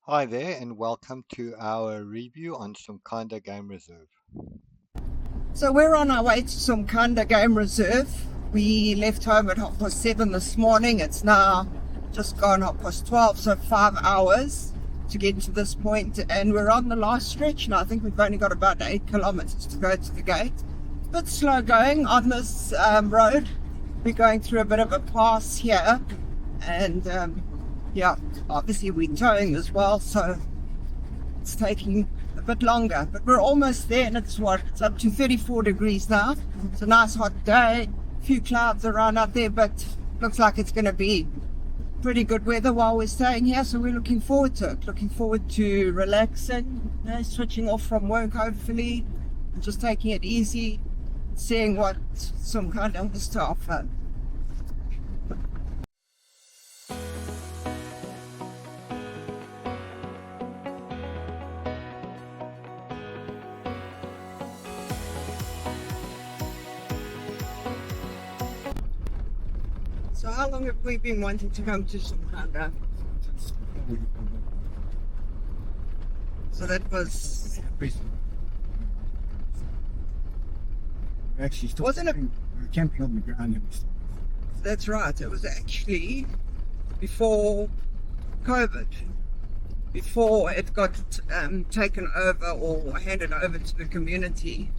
Hi there, and welcome to our review on Somkhanda Game Reserve. So we're on our way to Somkhanda Game Reserve. We left home at 7:30 this morning. It's now just gone 12:30, so 5 hours to get to this point. And we're on the last stretch now. I think we've only got about 8 kilometers to go to the gate. A bit slow going on this road. We're going through a bit of a pass here. And yeah, obviously we're towing as well, so it's taking a bit longer, but we're almost there, and it's up to 34 degrees now. It's a nice hot day, a few clouds around out there, but looks like it's going to be pretty good weather while we're staying here, so we're looking forward to it. Looking forward to relaxing, switching off from work hopefully, and just taking it easy, seeing what Somkhanda has to offer. So how long have we been wanting to come to Somkhanda? So that was... Actually, still Wasn't it? we were camping on the ground. That's right, it was actually before COVID, before it got taken over or handed over to the community.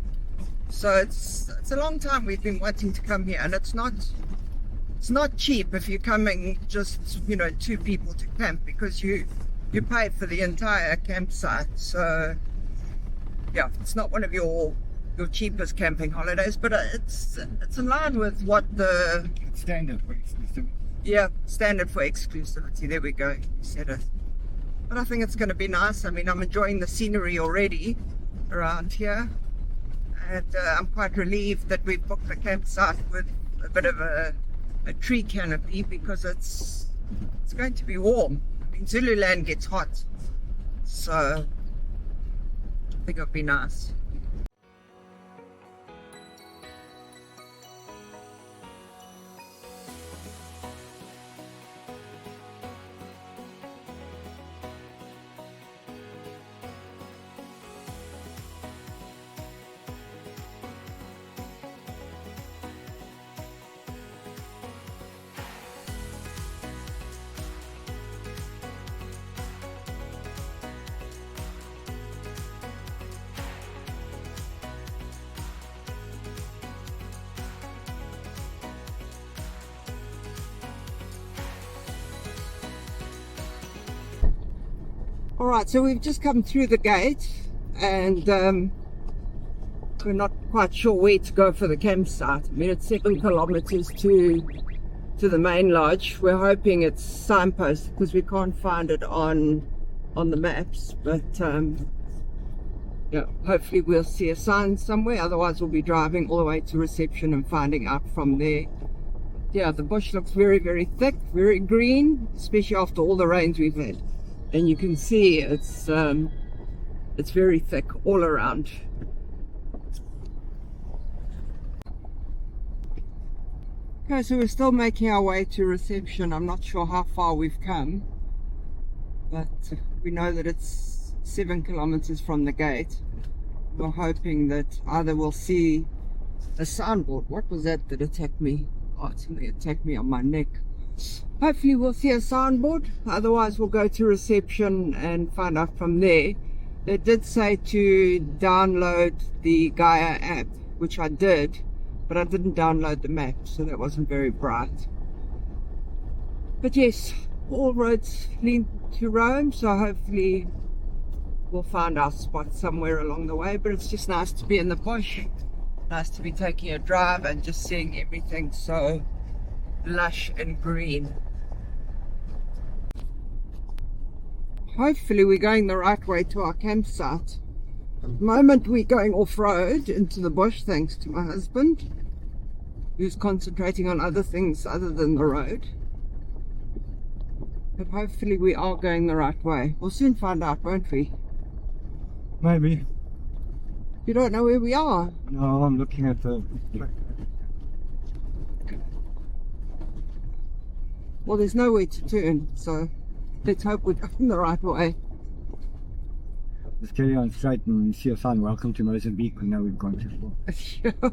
So it's a long time we've been wanting to come here, and it's not cheap if you're coming just 2 people to camp, because you pay for the entire campsite. So yeah, it's not one of your cheapest camping holidays, but it's in line with what the Standard for exclusivity. standard for exclusivity. There we go, you said it. But I think it's going to be nice. I mean, I'm enjoying the scenery already around here, and I'm quite relieved that we've booked the campsite with a bit of a tree canopy, because it's going to be warm. I mean, Zululand gets hot, so I think it'll be nice. All right, so we've just come through the gate, and we're not quite sure where to go for the campsite. I mean, it's 7 kilometers to the main lodge. We're hoping it's signposted, because we can't find it on the maps. But yeah, hopefully we'll see a sign somewhere. Otherwise, we'll be driving all the way to reception and finding out from there. Yeah, the bush looks very, very thick, very green, especially after all the rains we've had. And you can see it's very thick all around. Okay, so we're still making our way to reception. I'm not sure how far we've come, but we know that it's 7 kilometers from the gate. We're hoping that either we'll see a signboard. What was that attacked me? Oh, it attacked me on my neck. Hopefully we'll see a signboard, otherwise we'll go to reception and find out from there. They did say to download the Gaia app, which I did, but I didn't download the map, so that wasn't very bright. But yes, all roads lead to Rome, so hopefully we'll find our spot somewhere along the way. But it's just nice to be in the bush, nice to be taking a drive and just seeing everything so lush and green. Hopefully we're going the right way to our campsite. At the moment we're going off-road into the bush, thanks to my husband, who's concentrating on other things other than the road. But hopefully we are going the right way. We'll soon find out, won't we? Maybe. You don't know where we are? No, I'm looking at the... Well, there's nowhere to turn, so let's hope we're going the right way. Just carry on straight and you see a sign, welcome to Mozambique, we know we've gone too far.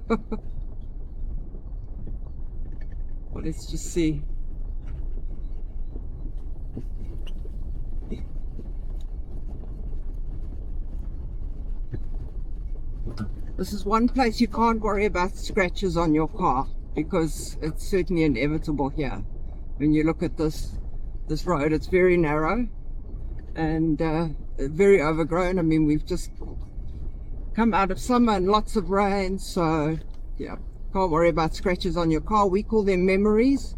Well, let's just see. This is one place you can't worry about scratches on your car, because it's certainly inevitable here. When you look at this road, it's very narrow and very overgrown. I mean, we've just come out of summer and lots of rain, so yeah, can't worry about scratches on your car. We call them memories.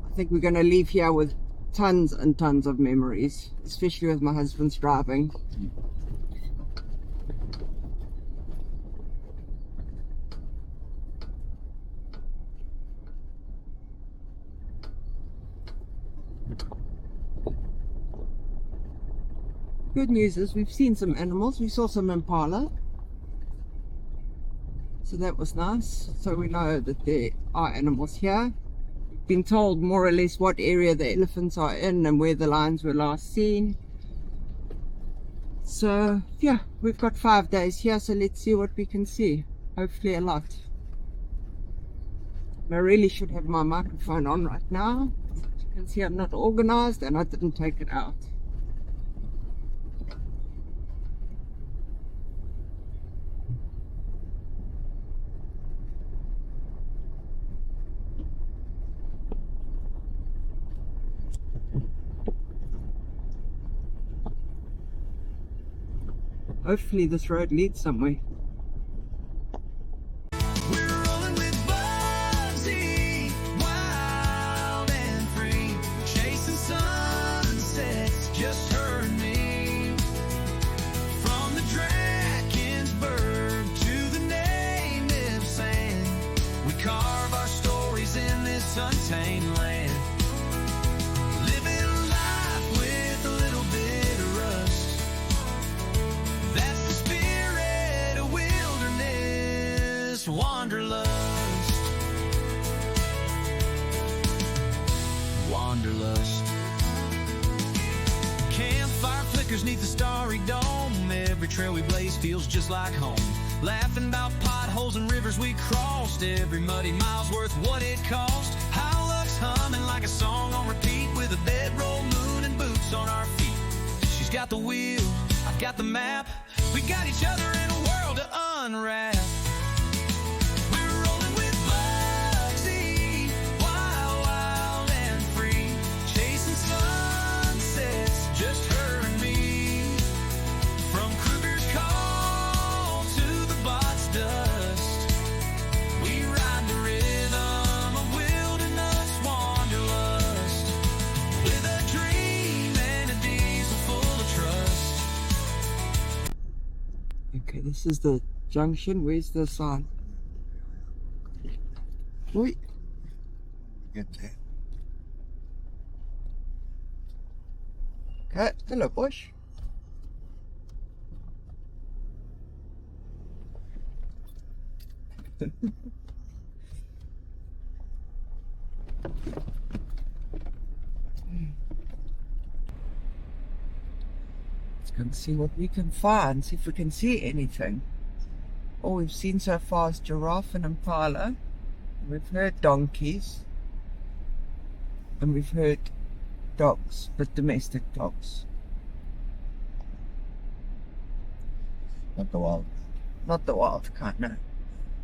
I think we're going to leave here with tons and tons of memories, especially with my husband's driving. Good news is we've seen some animals. We saw some impala, so that was nice. So we know that there are animals here. We've been told more or less what area the elephants are in and where the lions were last seen. So yeah, we've got 5 days here, so let's see what we can see. Hopefully a lot. I really should have my microphone on right now. As you can see, I'm not organized and I didn't take it out. Hopefully this road leads somewhere. We're rolling with Bugsy, wild and free, chasing sunsets, just her and me. From the Drakensberg to the native sand, we carve our stories in this untamed land. Living life with a little bit of rust. That's the spirit of wilderness, Wanderlust. Wanderlust. Campfire flickers neath the starry dome. Every trail we blaze feels just like home. Laughing about potholes and rivers we crossed. Every muddy mile's worth what it cost. How luck's humming like a song on repeat, with a bedroll moon and boots on our feet. She's got the wheel, I've got the map. We got each other in a world to unwrap. We're rolling with Bugsy, wild, wild and free, chasing sunsets, just her and me. From Kruger's call to the bot's dust, we ride the rhythm of wilderness wanderlust, with a dream and a diesel full of trust. Okay, this is the junction. Where's the sign? Wait. Get there. Okay, hello bush. Let's go and see what we can find, see if we can see anything. All we've seen so far is giraffe and impala. We've heard donkeys. And we've heard dogs, but domestic dogs. Not the wild. Not the wild kind, no.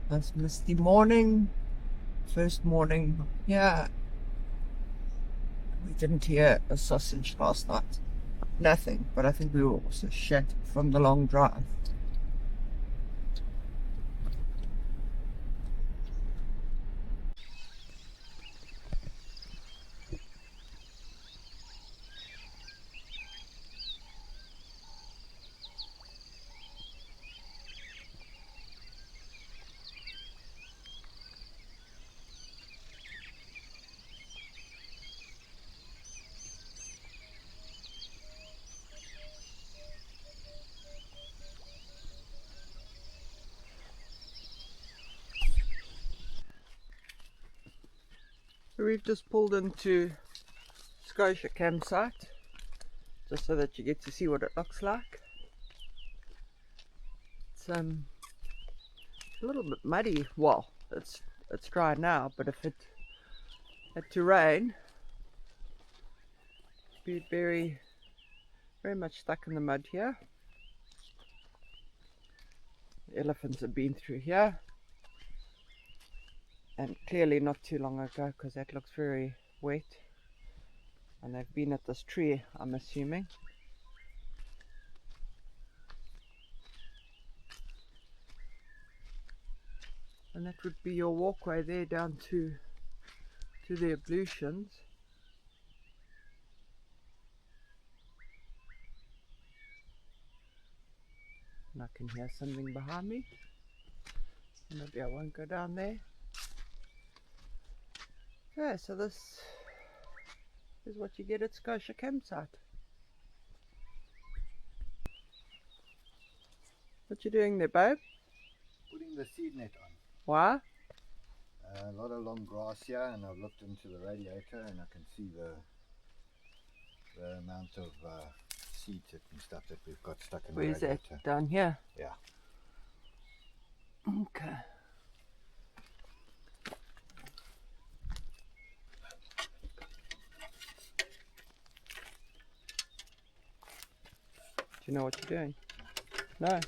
Nice misty morning. First morning. Yeah. We didn't hear a sausage last night. Nothing, but I think we were also shattered from the long drive. So we've just pulled into Scotia campsite, just so that you get to see what it looks like. It's a little bit muddy. Well, it's dry now, but if it had to rain, it'd be very, very much stuck in the mud here. The elephants have been through here, and clearly not too long ago, because that looks very wet. And they've been at this tree, I'm assuming. And that would be your walkway there down to the ablutions. And I can hear something behind me. Maybe I won't go down there. Okay, so this is what you get at Scotia Campsite. What you doing there, babe? Putting the seed net on. Why? A lot of long grass here, and I've looked into the radiator and I can see the amount of seeds and stuff that we've got stuck in the radiator. Where's that? Down here? Yeah. Okay. Do you know what you're doing? No.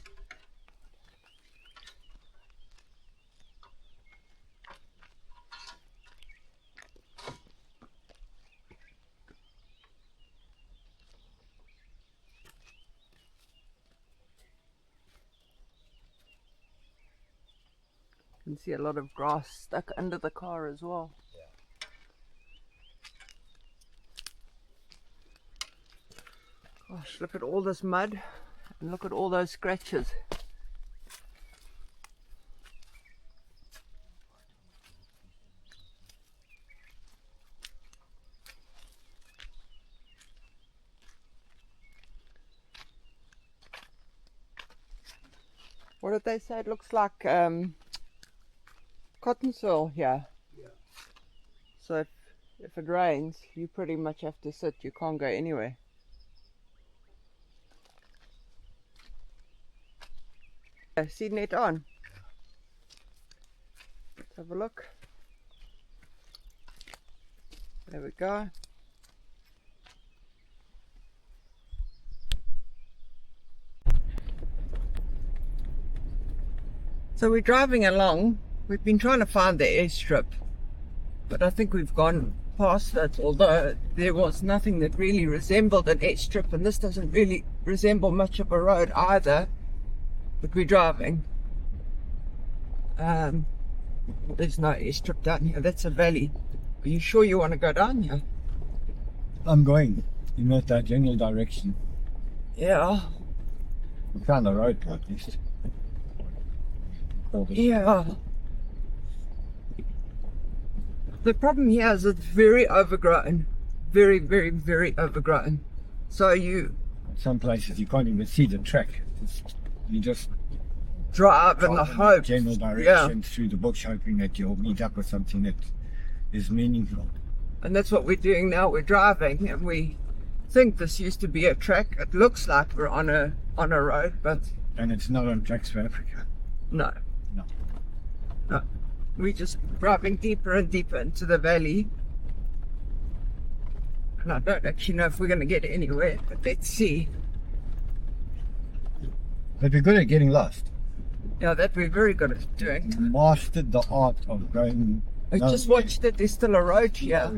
You can see a lot of grass stuck under the car as well. Yeah. Gosh, look at all this mud and look at all those scratches. What did they say? It looks like cotton soil here. Yeah. So if it rains, you pretty much have to sit. You can't go anywhere. Seed net on. Let's have a look. There we go. So we're driving along. We've been trying to find the airstrip, but I think we've gone past that, although there was nothing that really resembled an airstrip, and this doesn't really resemble much of a road either. But we're driving. There's no airstrip down here. That's a valley. Are you sure you want to go down here? I'm going in that general direction. Yeah. We found the road at least. Yeah. The problem here is it's very overgrown. Very, very, very overgrown. So some places you can't even see the track. You just drive in the hope. General direction through the bush, hoping that you'll meet up with something that is meaningful. And that's what we're doing now. We're driving, and we think this used to be a track. It looks like we're on a road, but and it's not on Tracks for Africa. No. No. We're just driving deeper and deeper into the valley. And I don't actually know if we're going to get anywhere, but let's see. But we're good at getting lost. Yeah, that we're very good at doing. We mastered the art of going. I just watched that there's still a road here.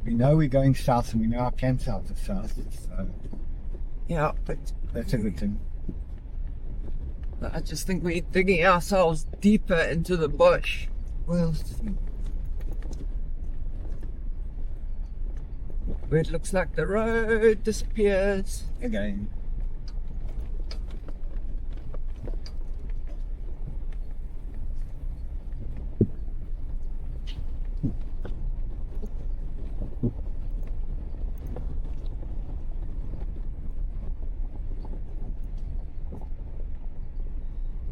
We know we're going south, and we know our campsite is south. So yeah, but that's a good thing. I just think we're digging ourselves deeper into the bush. We'll see. Where it looks like the road disappears again.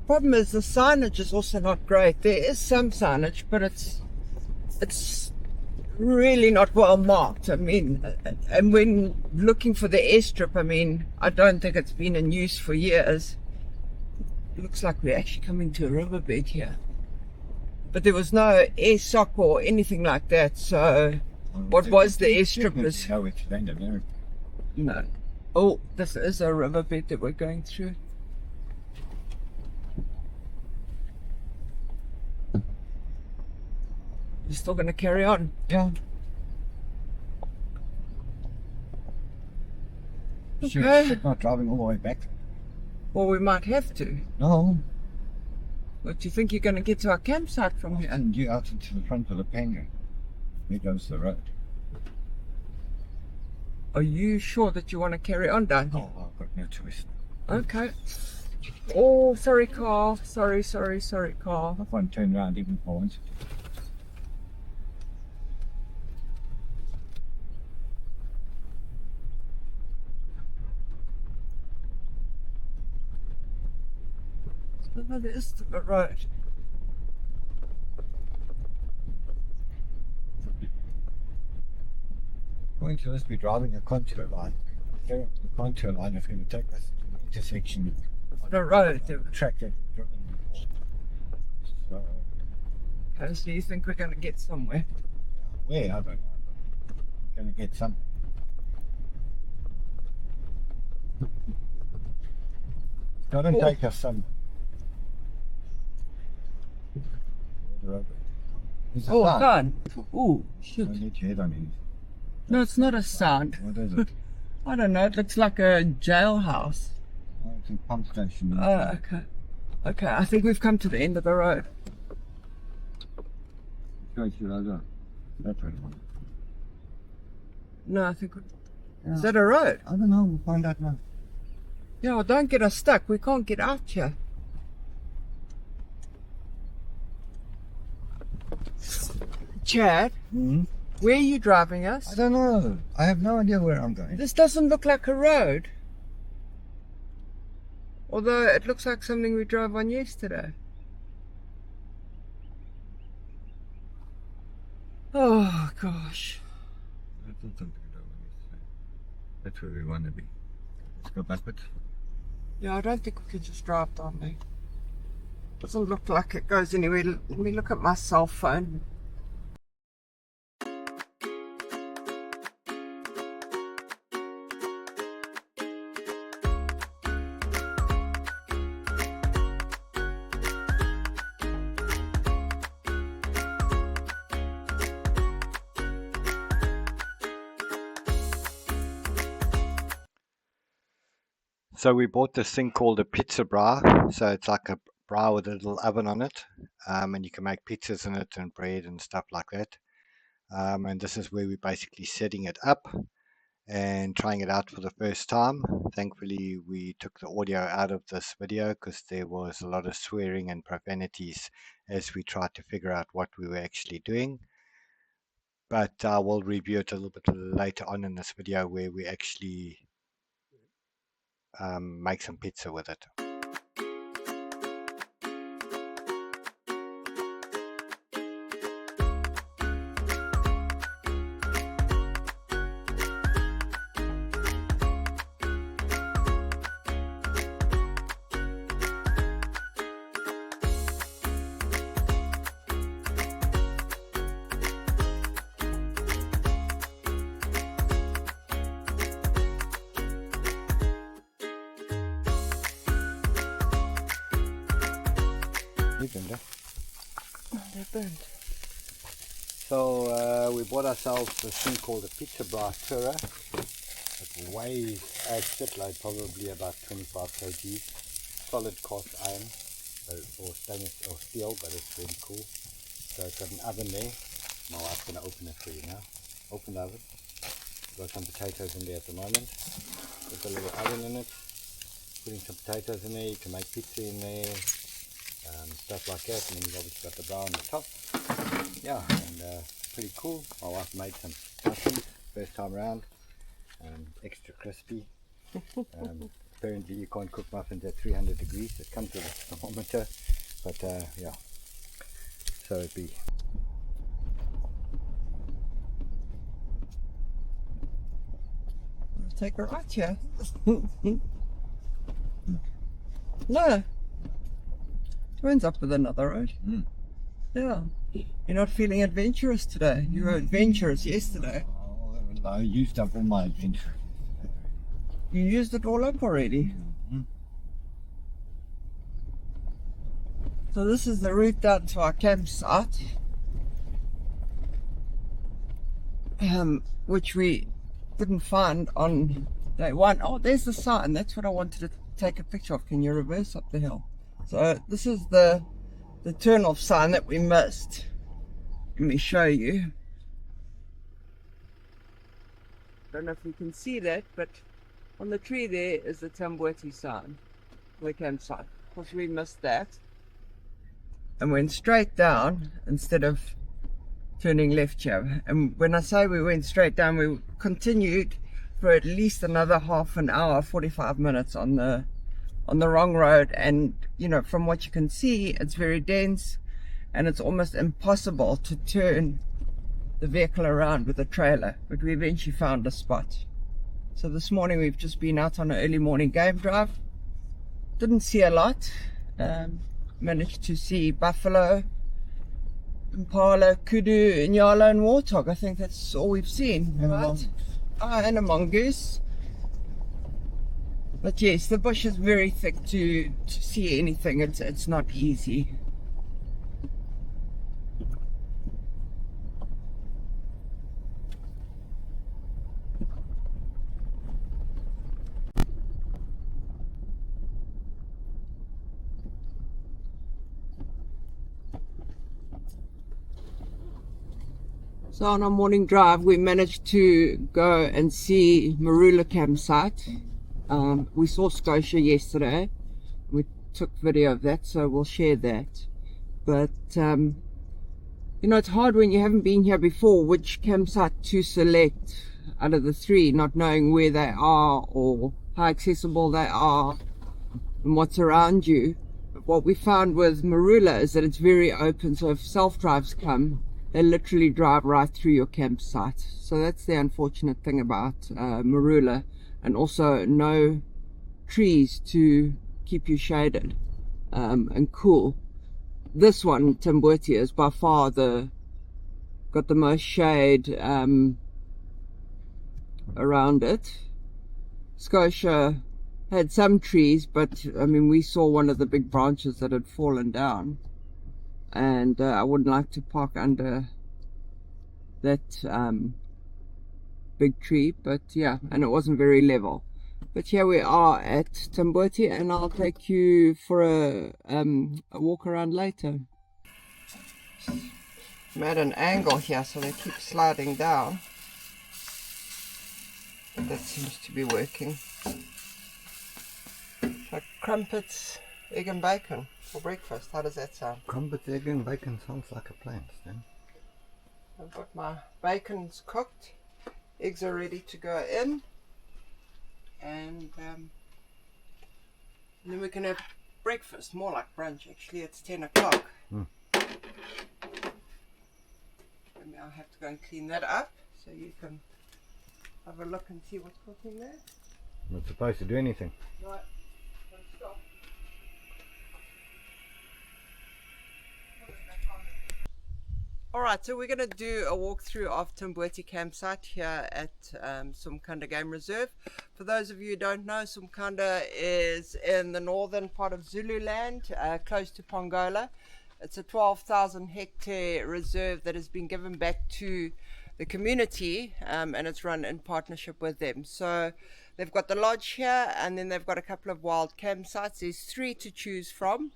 Problem is the signage is also not great. There is some signage, but it's really not well marked. I mean, and when looking for the airstrip, I mean, I don't think it's been in use for years. It looks like we're actually coming to a riverbed here. But there was no air sock or anything like that, so what was the airstrip is... No, it's landed there. No. Oh, this is a riverbed that we're going through. You're still going to carry on? Yeah. Okay. Should not driving all the way back. Well, we might have to. No. What, do you think you're going to get to our campsite from here? And you out into the front of the panga. There goes the road. Are you sure that you want to carry on down here? Oh, I've got no choice. Okay. Oh, sorry, Carl. Sorry, Carl. I won't turn around even for once. Oh, there is the road. Going to this, be driving a contour line. Here, the contour line is going to take us to the intersection of The road. the track that we've driven before. So, Okay, so you think we're going to get somewhere? where? I don't know. We're going to get some. It's going to take us some. There's a Oh, sign. gone. Oh, I shoot. need your head on it. No, it's not a sound. What is it? I don't know. It looks like a jailhouse. Oh, it's a pump station. Oh, okay. Okay, I think we've come to the end of the road. Go to the other. That way. No, I think... Yeah. Is that a road? I don't know. We'll find out now. Yeah, well, don't get us stuck. We can't get out here. Chad, Hmm? where are you driving I us? don't know. I have no idea where I'm going. This doesn't look like a road. Although it looks like something we drove on yesterday. Oh, gosh. I don't think we know where that's where we want to be. Let's go backwards. Yeah, I don't think we could just drive down there. Doesn't look like it goes anywhere. Let me look at my cell phone. So we bought this thing called a pizza bra. So it's like a bra with a little oven on it, and you can make pizzas in it and bread and stuff like that. And this is where we're basically setting it up and trying it out for the first time. Thankfully, we took the audio out of this video because there was a lot of swearing and profanities as we tried to figure out what we were actually doing. But we'll review it a little bit later on in this video where we actually make some pizza with it. They're burnt. So we bought ourselves this thing called a pizza bra tourer. It weighs as shitload, probably about 25 kg. Solid cast iron or stainless or steel, but it's really cool. So it's got an oven there. My wife's gonna open it for you now. Open the oven. Got some potatoes in there at the moment. There's a little oven in it. Putting some potatoes in there. You can make pizza in there. Stuff like that, and then you've obviously got the brown on the top. Yeah, and pretty cool. My wife made some muffins first time round, extra crispy. Apparently you can't cook muffins at 300 degrees. It comes with a thermometer, but yeah. So it'd be take a right here. No. It ends up with another road. Yeah. You're not feeling adventurous today. You were adventurous yesterday. Oh, I used up all my adventure. You used it all up already. So this is the route down to our campsite, which we didn't find on day one. Oh, there's the sign. That's what I wanted to take a picture of. Can you reverse up the hill? So this is the turn-off sign that we missed. Let me show you. Don't know if you can see that, but on the tree there is the Tamboti sign, the campsite. Of course, we missed that and went straight down instead of turning left here. And when I say we went straight down, we continued for at least another half an hour, 45 minutes on the wrong road. And you know, from what you can see, it's very dense and it's almost impossible to turn the vehicle around with a trailer, but we eventually found a spot. So this morning we've just been out on an early morning game drive. Didn't see a lot. Managed to see buffalo, impala, kudu, inyala and warthog. I think that's all we've seen. Right? And a mongoose. But yes, the bush is very thick to see anything. It's not easy. So on our morning drive, we managed to go and see Marula campsite. We saw Scotia yesterday. We took video of that, so we'll share that. But, you know, it's hard when you haven't been here before, which campsite to select out of the three, not knowing where they are or how accessible they are and what's around you. But what we found with Marula is that it's very open, so if self-drives come, they literally drive right through your campsite. So that's the unfortunate thing about Marula, and also no trees to keep you shaded and cool. This one, Tamboti, is by far got the most shade around it. Scotia had some trees, but I mean, we saw one of the big branches that had fallen down. And I wouldn't like to park under that big tree, but yeah, and it wasn't very level. But here we are at Tamboti, and I'll take you for a walk around later. I'm at an angle here, so they keep sliding down. That seems to be working. Like crumpets, egg and bacon for breakfast. How does that sound? Crumpets, egg and bacon sounds like a plan, Stan. I've got my bacon's cooked, eggs are ready to go in, and then we can have breakfast, more like brunch actually. It's 10 o'clock. I'll have to go and clean that up so you can have a look and see what's cooking there. Not supposed to do anything. Right, don't stop. Alright, so we're going to do a walkthrough of Tamboti campsite here at Somkhanda Game Reserve. For those of you who don't know, Somkhanda is in the northern part of Zululand, close to Pongola. It's a 12,000 hectare reserve that has been given back to the community, and it's run in partnership with them. So they've got the lodge here, and then they've got a couple of wild campsites. There's 3 to choose from,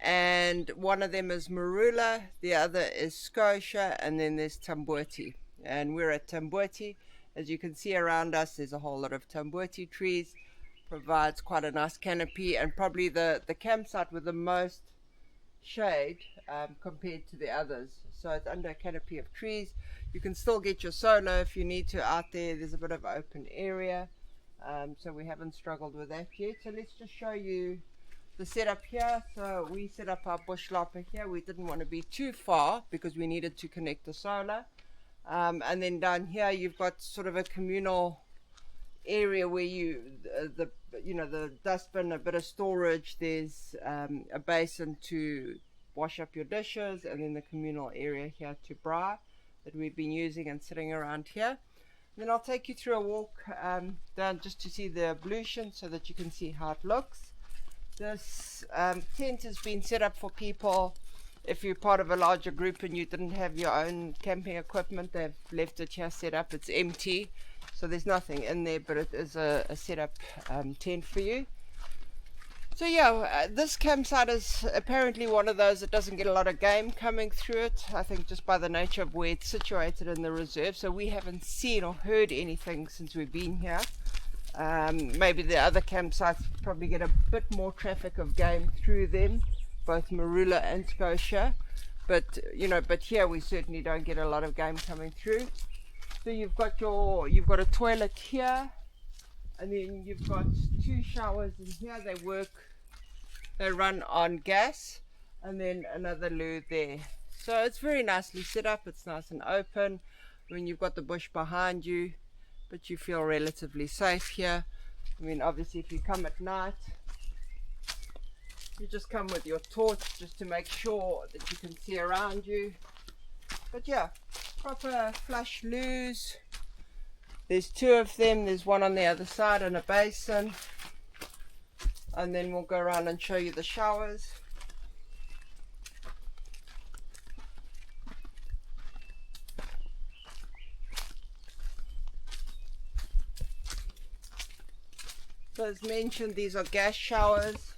and one of them is Marula, the other is Scotia, and then there's Tamboti. And we're at Tamboti. As you can see around us, there's a whole lot of Tamboti trees. Provides quite a nice canopy, and probably the campsite with the most shade compared to the others. So it's under a canopy of trees. You can still get your solar if you need to out there. There's a bit of open area, so we haven't struggled with that yet. So let's just show you the setup here. So we set up our bush lopper here. We didn't want to be too far because we needed to connect the solar, and then down here you've got sort of a communal area where the dustbin, a bit of storage. There's a basin to wash up your dishes, and then the communal area here to braai that we've been using and sitting around here. Then I'll take you through a walk down just to see the ablution so that you can see how it looks. This tent has been set up for people. If you're part of a larger group and you didn't have your own camping equipment, they've left it here set up. It's empty, so there's nothing in there, but it is a set up tent for you. So yeah, this campsite is apparently one of those that doesn't get a lot of game coming through it. I think just by the nature of where it's situated in the reserve. So we haven't seen or heard anything since we've been here. Maybe the other campsites probably get a bit more traffic of game through them, both Marula and Scotia. But here we certainly don't get a lot of game coming through. So you've got a toilet here, and then you've got 2 showers in here. They run on gas, and then another loo there. So it's very nicely set up. It's nice and open. When you've got the bush behind you, but you feel relatively safe here. I mean, obviously if you come at night, you just come with your torch just to make sure that you can see around you. But yeah, proper flush loos. There's 2 of them. There's one on the other side and a basin. And then we'll go around and show you the showers. So as mentioned, these are gas showers.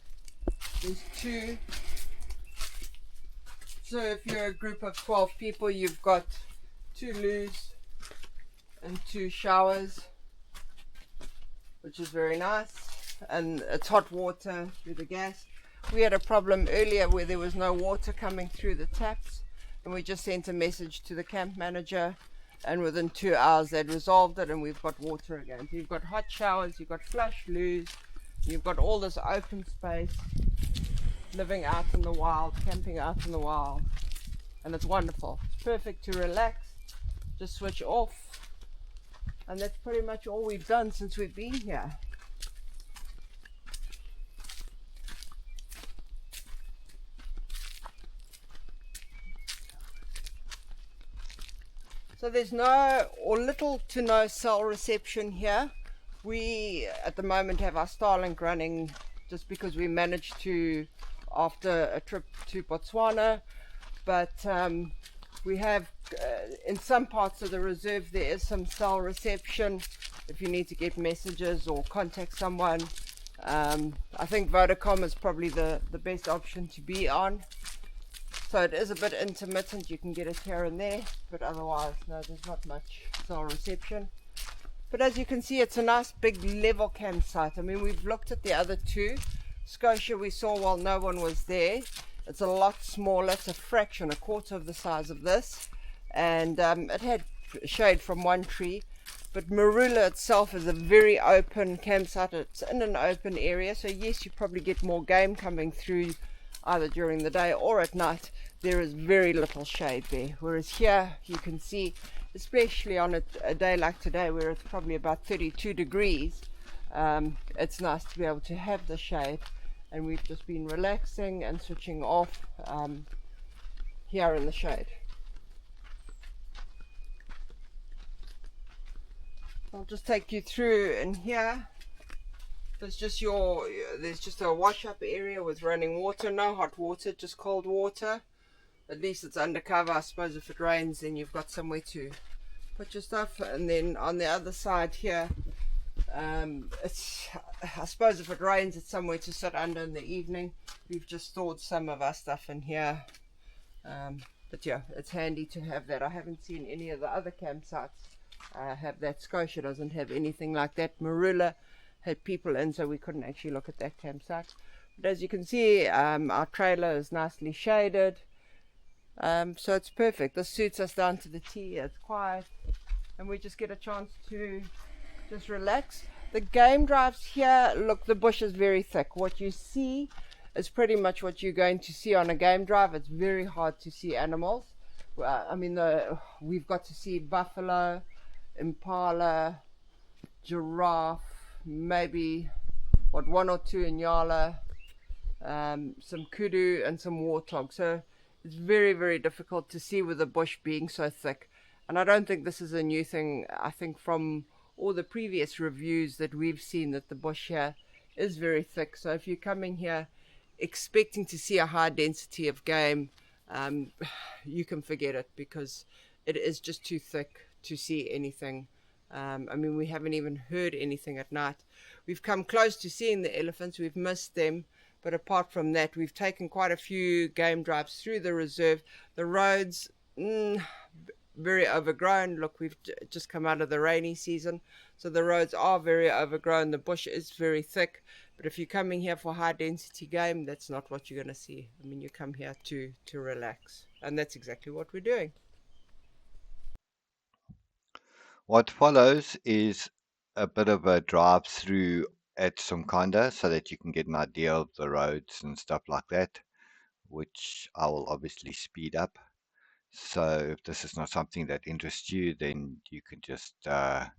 There's 2. So if you're a group of 12 people, you've got 2 loos and 2 showers, which is very nice. And it's hot water through the gas. We had a problem earlier where there was no water coming through the taps, and we just sent a message to the camp manager, and within 2 hours they'd resolved it, and we've got water again. So you've got hot showers, you've got flush loos, you've got all this open space, living out in the wild, camping out in the wild, and it's wonderful. It's perfect to relax, just switch off, and that's pretty much all we've done since we've been here. So there's no or little to no cell reception here. We at the moment have our Starlink running just because we managed to after a trip to Botswana, but we have in some parts of the reserve there is some cell reception if you need to get messages or contact someone. I think Vodacom is probably the best option to be on. So it is a bit intermittent, you can get it here and there, but otherwise, no, there's not much cell reception. But as you can see, it's a nice big level campsite. I mean, we've looked at the other 2. Scotia we saw while no one was there. It's a lot smaller, it's a fraction, a quarter of the size of this. And it had shade from one tree. But Marula itself is a very open campsite. It's in an open area, so yes, you probably get more game coming through either during the day or at night. There is very little shade there, whereas here you can see, especially on a day like today where it's probably about 32 degrees, it's nice to be able to have the shade, and we've just been relaxing and switching off here in the shade. I'll just take you through in here. There's just a wash up area with running water, no hot water, just cold water. At least it's undercover. I suppose if it rains then you've got somewhere to put your stuff. And then on the other side here, I suppose if it rains it's somewhere to sit under in the evening. We've just stored some of our stuff in here. But yeah, it's handy to have that. I haven't seen any of the other campsites have that. Scotia doesn't have anything like that. Marula had people in, so we couldn't actually look at that campsite. But as you can see, our trailer is nicely shaded, so it's perfect. This suits us down to the T. It's quiet, and we just get a chance to just relax. The game drives here, look, the bush is very thick. What you see is pretty much what you're going to see on a game drive. It's very hard to see animals. I mean, we've got to see buffalo, impala, giraffe, maybe one or two inyala, some kudu and some warthog. So it's very, very difficult to see with the bush being so thick. And I don't think this is a new thing. I think from all the previous reviews that we've seen that the bush here is very thick. So if you're coming here expecting to see a high density of game, you can forget it, because it is just too thick to see anything. I mean, we haven't even heard anything at night. We've come close to seeing the elephants, we've missed them, but apart from that, we've taken quite a few game drives through the reserve. The roads, very overgrown. Look, we've just come out of the rainy season, so the roads are very overgrown. The bush is very thick, but if you're coming here for high density game, that's not what you're going to see. I mean, you come here to relax, and that's exactly what we're doing. What follows is a bit of a drive through at Somkhanda so that you can get an idea of the roads and stuff like that, which I will obviously speed up. So if this is not something that interests you, then you can just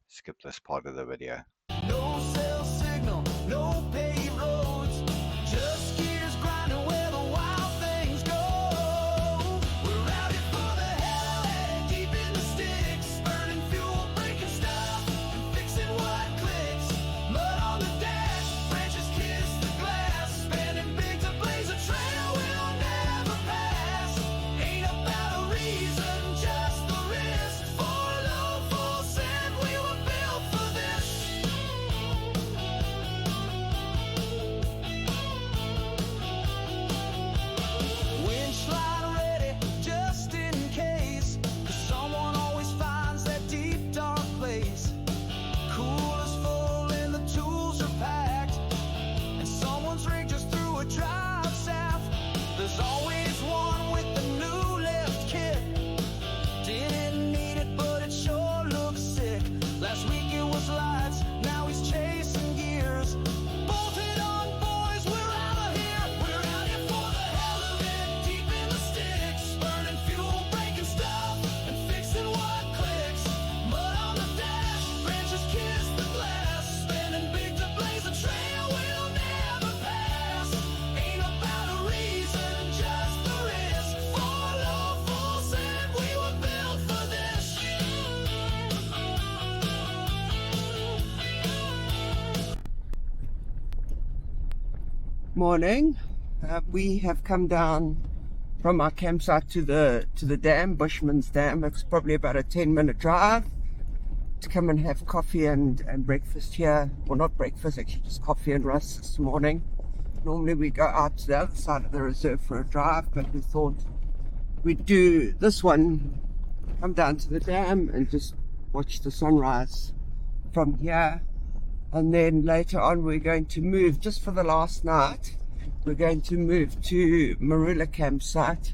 skip this part of the video. No cell signal, no paved roads, just gears grinding where the wild things go. We're out here for the hell of it, deep in the sticks, burning fuel, breaking stuff, and fixing what clicks. Mud on the dash, branches kiss the glass, spanning big to blaze a trail we'll never pass. Ain't about a reason, just the risk. For low, full sand, we were built for this. Winch line ready, just in case, 'cause someone always finds that deep dark place. Cooler's full and the tools are packed, and someone's rigged just through a drive south. There's always one with the new left kit. Didn't need it, but it sure looks sick. Last week it was lights, now he's chasing gears. Bolted on, boys, we're out of here. We're out here for the hell of it, deep in the sticks, burning fuel, breaking stuff, and fixing what clicks. Mud on the dash, branches kiss the glass, spinning big to blaze a trail we'll never pass. Ain't about a reason, just the risk. For low, full sand, we were built for this. Morning. We have come down from our campsite to the dam, Bushman's Dam. It's probably about a 10-minute drive to come and have coffee and breakfast here. Well, not breakfast, actually just coffee and Russ this morning. Normally we go out to the other side of the reserve for a drive, but we thought we'd do this one, come down to the dam and just watch the sunrise from here. And then later on we're going to move, just for the last night, we're going to move to Marula campsite.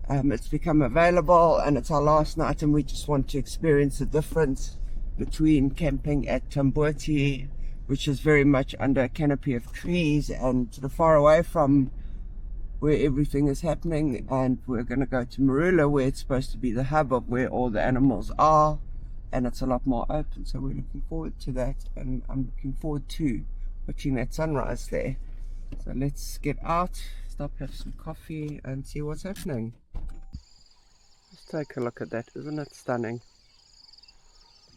It's become available and it's our last night, and we just want to experience the difference between camping at Tamboti, which is very much under a canopy of trees and sort of far away from where everything is happening, and we're going to go to Marula, where it's supposed to be the hub of where all the animals are, and it's a lot more open. So we're looking forward to that, and I'm looking forward to watching that sunrise there. So let's get out, stop, have some coffee and see what's happening. Just take a look at that, isn't it stunning?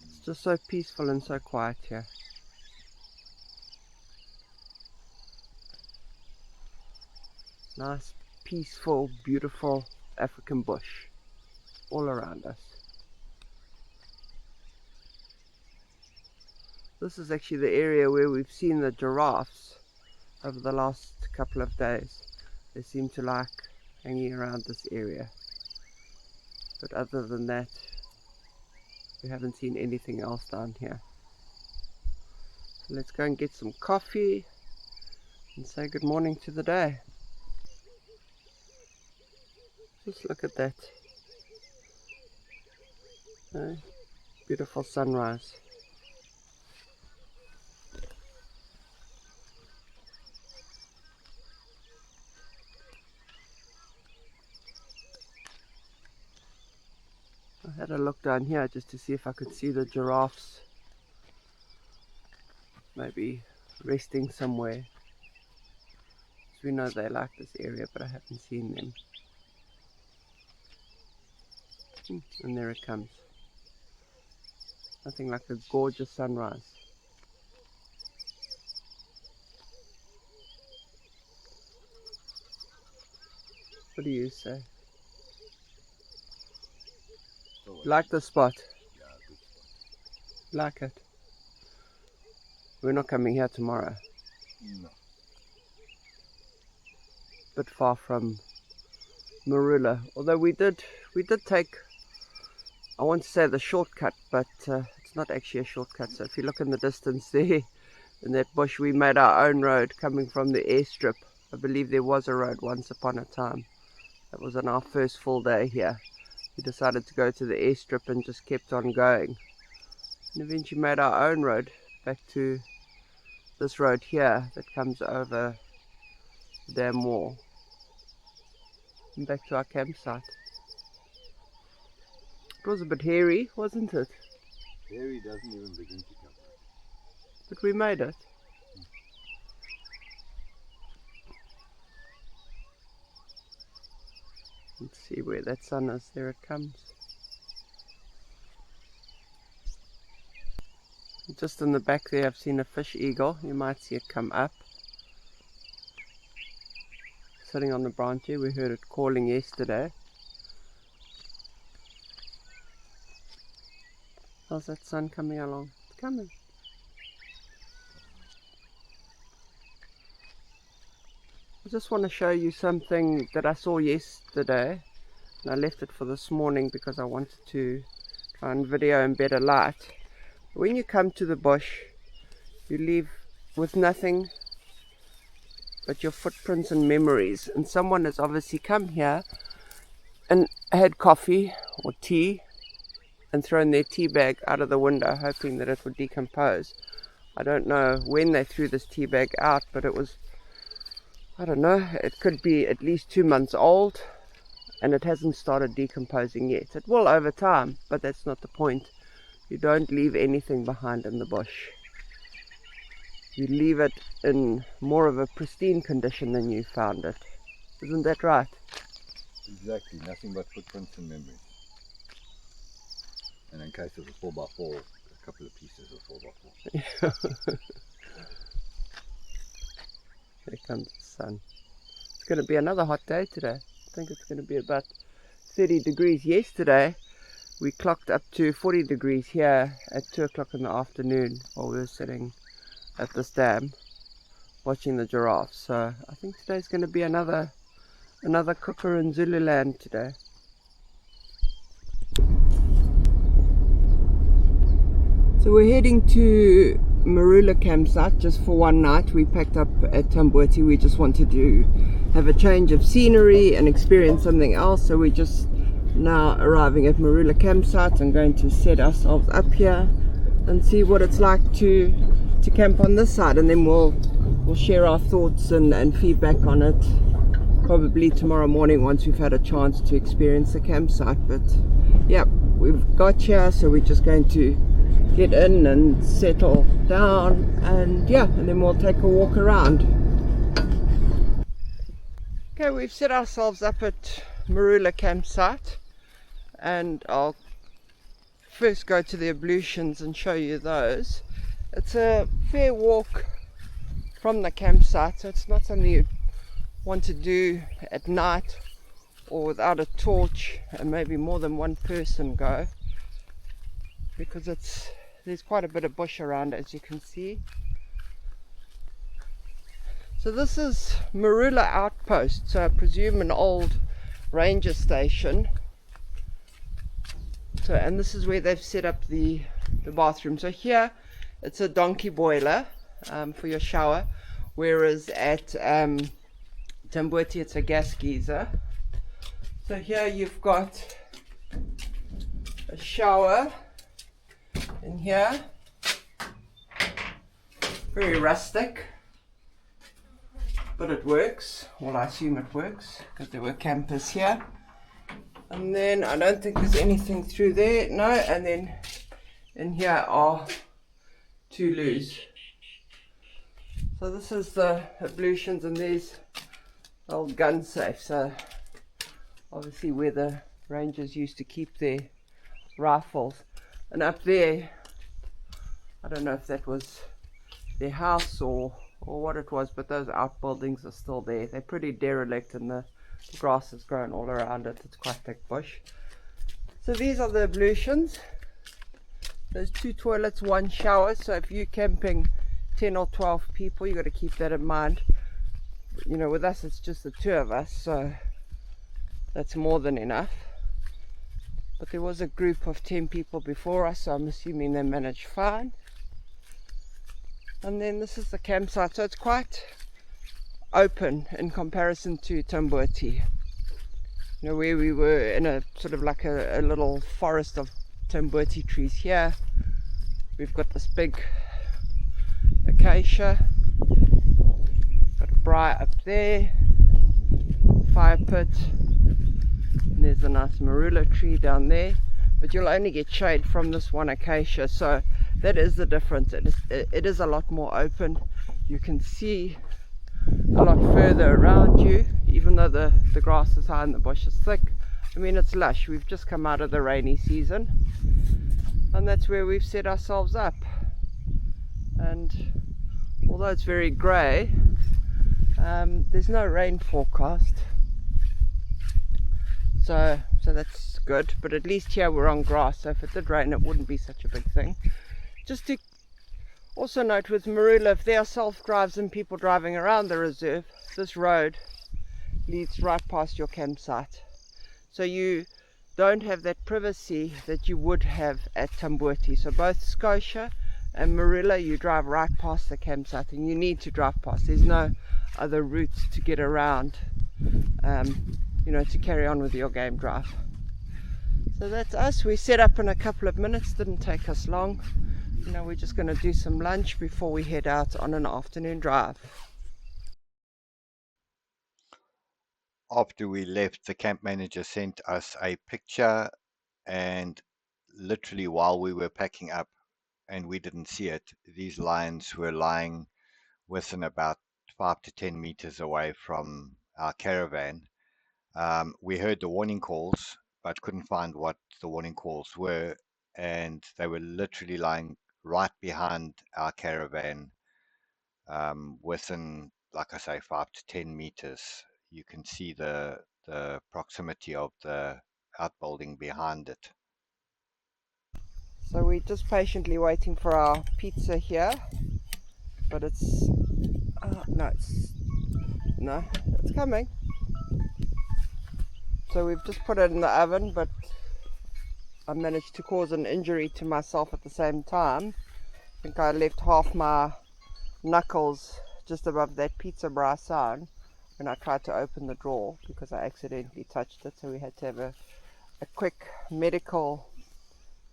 It's just so peaceful and so quiet here. Nice, peaceful, beautiful African bush all around us. This is actually the area where we've seen the giraffes over the last couple of days. They seem to like hanging around this area. But other than that, we haven't seen anything else down here. So let's go and get some coffee and say good morning to the day. Just look at that. Beautiful sunrise. I had a look down here just to see if I could see the giraffes maybe resting somewhere. We know they like this area, but I haven't seen them. And there it comes. Nothing like a gorgeous sunrise. What do you say? Like the spot? Yeah, good spot. Like it? We're not coming here tomorrow. No. Bit far from Marula, although we did take, I want to say the shortcut, but it's not actually a shortcut. So if you look in the distance there, in that bush, we made our own road coming from the airstrip. I believe there was a road once upon a time. That was on our first full day here. We decided to go to the airstrip and just kept on going, and eventually made our own road back to this road here that comes over the dam wall and back to our campsite. It was a bit hairy, wasn't it? Hairy doesn't even begin to come. But we made it. Let's see where that sun is. There it comes. Just in the back there I've seen a fish eagle. You might see it come up. Sitting on the branch here. We heard it calling yesterday. How's that sun coming along? It's coming. I just want to show you something that I saw yesterday, and I left it for this morning because I wanted to try and video in better light. When you come to the bush, you leave with nothing but your footprints and memories, and someone has obviously come here and had coffee or tea and thrown their tea bag out of the window hoping that it would decompose. I don't know when they threw this tea bag out, but it was, I don't know, it could be at least 2 months old, and it hasn't started decomposing yet. It will over time, but that's not the point. You don't leave anything behind in the bush. You leave it in more of a pristine condition than you found it. Isn't that right? Exactly, nothing but footprints and memories. And in case of a 4x4, a couple of pieces of 4x4. There comes the sun. It's going to be another hot day today. I think it's going to be about 30 degrees. Yesterday we clocked up to 40 degrees here at 2 o'clock in the afternoon while we were sitting at this dam watching the giraffes. So I think today's going to be another cooker in Zululand today. So we're heading to Marula campsite just for one night. We packed up at Tamboti. We just wanted to have a change of scenery and experience something else. So we're just now arriving at Marula campsite and going to set ourselves up here and see what it's like to camp on this side, and then we'll share our thoughts and feedback on it probably tomorrow morning once we've had a chance to experience the campsite. But yeah, we've got here, so we're just going to get in and settle down, and yeah, and then we'll take a walk around. Okay, we've set ourselves up at Marula campsite, and I'll first go to the ablutions and show you those. It's a fair walk from the campsite, so it's not something you want to do at night or without a torch and maybe more than one person go, because there's quite a bit of bush around, as you can see. So this is Marula Outpost, so I presume an old ranger station. So, and this is where they've set up the bathroom. So here it's a donkey boiler for your shower, whereas at Tamboti it's a gas geyser. So here you've got a shower in here, very rustic, but it works. Well, I assume it works because there were campers here. And then I don't think there's anything through there, no. And then in here are 2 loos. So this is the ablutions, and there's old gun safe. So obviously where the rangers used to keep their rifles. And up there, I don't know if that was their house or what it was, but those outbuildings are still there. They're pretty derelict, and the grass has grown all around it. It's quite thick bush. So these are the ablutions. There's 2 toilets, 1 shower. So if you're camping 10 or 12 people, you've got to keep that in mind. You know, with us it's just the 2 of us, so that's more than enough. But there was a group of 10 people before us, so I'm assuming they managed fine. And then this is the campsite, so it's quite open in comparison to Tamboti. You know, where we were in a sort of like a little forest of Tamboti trees. Here we've got this big acacia, got a briar up there, fire pit, and there's a nice marula tree down there, but you'll only get shade from this one acacia, so that is the difference. It is a lot more open. You can see a lot further around you, even though the grass is high and the bush is thick. I mean, it's lush. We've just come out of the rainy season, and that's where we've set ourselves up. And although it's very grey, there's no rain forecast, so that's good. But at least here we're on grass, so if it did rain it wouldn't be such a big thing. Just to also note with marula, if there are self-drives and people driving around the reserve, this road leads right past your campsite, so you don't have that privacy that you would have at Tamboti. So both Scotia and marula, you drive right past the campsite, and you need to drive past. There's no other routes to get around, you know, to carry on with your game drive. So that's us. We set up in a couple of minutes, didn't take us long. You know, we're just going to do some lunch before we head out on an afternoon drive. After we left, the camp manager sent us a picture, and literally while we were packing up and we didn't see it, these lions were lying within about 5 to 10 meters away from our caravan. We heard the warning calls but couldn't find what the warning calls were, and they were literally lying right behind our caravan, within, like I say, 5 to 10 meters. You can see the proximity of the outbuilding behind it. So we're just patiently waiting for our pizza here, but it's it's coming. So we've just put it in the oven, but I managed to cause an injury to myself at the same time. I think I left half my knuckles just above that pizza brass on when I tried to open the drawer, because I accidentally touched it. So we had to have a quick medical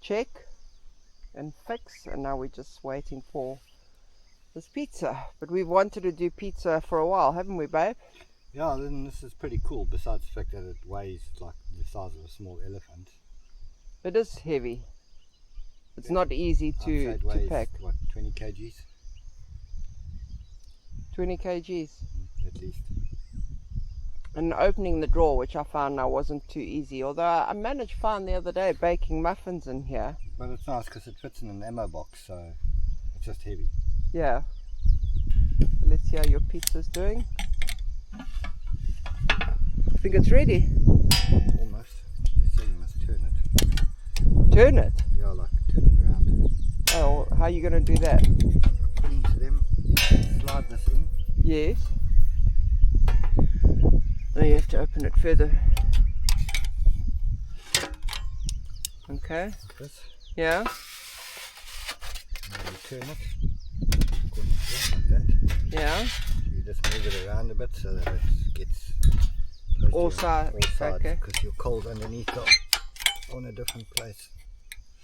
check and fix, and now we're just waiting for this pizza. But we've wanted to do pizza for a while, haven't we, babe? Yeah, then this is pretty cool, besides the fact that it weighs like the size of a small elephant. It is heavy. It's not easy to pack. What, 20 kgs? 20 kgs. At least. And opening the drawer, which I found now wasn't too easy, although I managed fine the other day baking muffins in here. But it's nice because it fits in an ammo box, so it's just heavy. Yeah. Let's see how your pizza's doing. I think it's ready. Almost. They say you must turn it. Turn it? Yeah, like turn it around. Oh, how are you going to do that? Put into them, slide this in. Yes. Now you have to open it further. Okay. Like this. Yeah. And you turn it according to this, like that. Yeah. You just move it around a bit so that it gets All sides. Okay. Because your coals underneath are on a different place.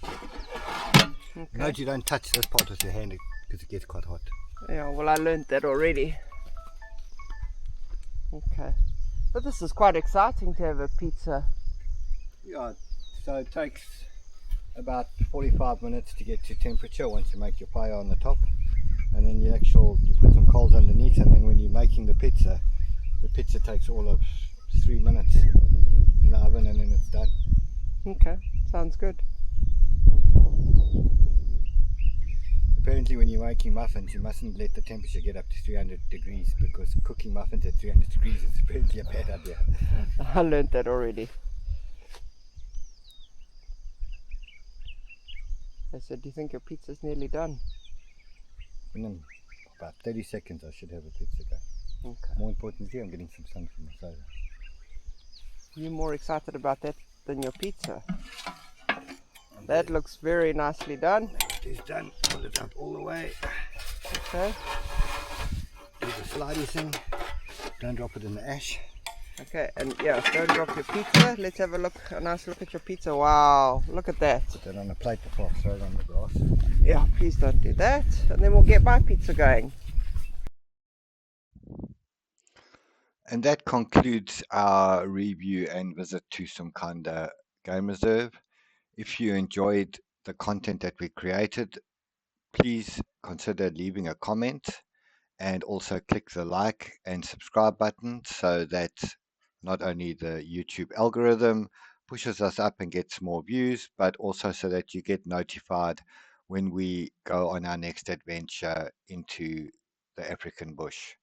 Okay. Note you don't touch this part with your hand because it gets quite hot. Yeah, well, I learned that already. Okay. But this is quite exciting to have a pizza. Yeah, so it takes about 45 minutes to get to temperature once you make your fire on the top. and then you put some coals underneath, and then when you're making the pizza takes all of 3 minutes in the oven, and then it's done. Okay, sounds good. Apparently when you're making muffins, you mustn't let the temperature get up to 300 degrees, because cooking muffins at 300 degrees is apparently a bad idea. I learned that already. I said, do you think your pizza's nearly done? In about 30 seconds I should have a pizza going. Okay. More importantly, I'm getting some sun from the soda. You're more excited about that than your pizza. That looks very nicely done. It is done. Pull it up all the way. Okay. Do the slidey thing. Don't drop it in the ash. Okay, and yeah, don't drop your pizza. Let's have a nice look at your pizza. Wow, look at that. Put that on a plate before I throw it on the grass. Yeah, please don't do that. And then we'll get my pizza going. And that concludes our review and visit to Somkhanda Game Reserve. If you enjoyed the content that we created, please consider leaving a comment, and also click the like and subscribe button, so that not only the YouTube algorithm pushes us up and gets more views, but also so that you get notified when we go on our next adventure into the African bush.